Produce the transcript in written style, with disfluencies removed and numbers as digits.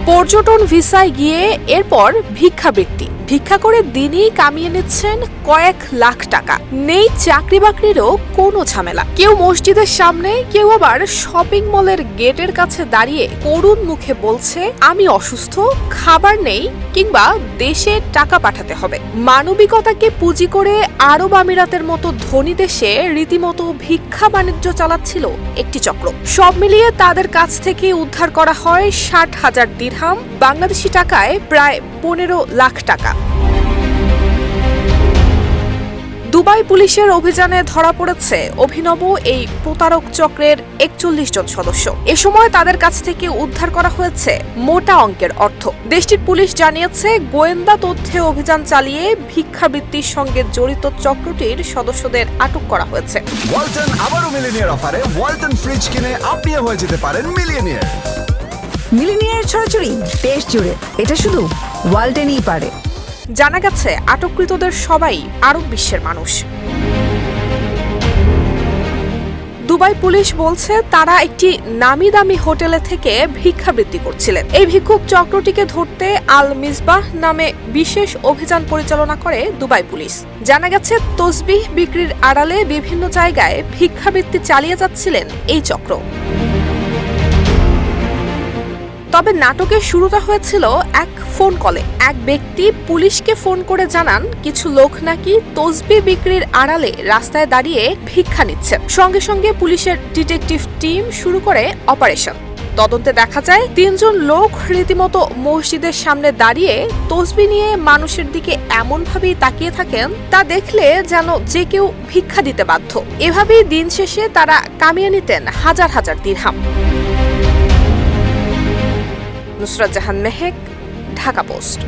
পর্যটন ভিসায় গিয়ে এরপর ভিক্ষাবৃত্তি ভিক্ষা করে দিনই কামিয়ে নিচ্ছেন কয়েক লাখ টাকা। নেই চাকরি বাকরিরও কোনো ঝামেলা। কেউ মসজিদের সামনে, কেউ আবার শপিং মলের গেটের কাছে দাঁড়িয়ে করুণ মুখে বলছে, আমি অসুস্থ, খাবার নেই, কিংবা দেশে টাকা পাঠাতে হবে। মানবিকতাকে পুঁজি করে আরব আমিরাতের মতো ধনী দেশে রীতিমতো ভিক্ষা বাণিজ্য চালাচ্ছিল একটি চক্র। সব মিলিয়ে তাদের কাছ থেকে উদ্ধার করা হয় ৬০,০০০ দিরহাম, বাংলাদেশি টাকায় প্রায় ১৫ লাখ টাকা। দুবাই পুলিশের অভিযানে ধরা পড়েছে অভিনব এই প্রতারক চক্রের ৪১ জন সদস্য। এ সময় তাদের কাছ থেকে উদ্ধার করা হয়েছে মোটা অঙ্কের অর্থ। দেশটির পুলিশ জানিয়েছে, গোয়েন্দা তথ্যে অভিযান চালিয়ে ভিক্ষাবৃত্তির সঙ্গে জড়িত চক্রটির সদস্যদের আটক করা হয়েছে। ওয়ালটন আবারও মিলিনিয়ার অফারে ওয়ালটন ফ্রিজ কিনে আপনিও হয়ে যেতে পারেন মিলিয়নিয়ার। মিলিনিয়ার ছড়াছড়ি দেশ জুড়ে, এটা শুধু ওয়ালটেনই পারে। জানা গেছে, আটককৃতদের সবাই আরব বিশ্বের মানুষ। দুবাই পুলিশ বলছে, তারা একটি নামি দামি হোটেলে থেকে ভিক্ষাবৃত্তি করছিলেন। এই ভিক্ষুক চক্রটিকে ধরতে আল মিসবাহ নামে বিশেষ অভিযান পরিচালনা করে দুবাই পুলিশ। জানা গেছে, তসবিহ বিক্রির আড়ালে বিভিন্ন জায়গায় ভিক্ষাবৃত্তি চালিয়ে যাচ্ছিলেন এই চক্র। তবে নাটকের শুরুটা হয়েছিল এক ফোন কলে। এক ব্যক্তি পুলিশকে ফোন করে জানান, কিছু লোক নাকি তসবিহ বিক্রির আড়ালে রাস্তায় দাঁড়িয়ে ভিক্ষা নিচ্ছে। সঙ্গে সঙ্গে পুলিশের ডিটেকটিভ টিম শুরু করে অপারেশন। তদন্তে দেখা যায়, ৩ জন লোক রীতিমতো মসজিদের সামনে দাঁড়িয়ে তসবিহ নিয়ে মানুষের দিকে এমনভাবেই তাকিয়ে থাকেন, তা দেখলে যেন যে কেউ ভিক্ষা দিতে বাধ্য। এভাবেই দিন শেষে তারা কামিয়ে নিতেন হাজার হাজার দিরহাম। নুসরাত জাহান মেহেক, ঢাকা পোস্ট।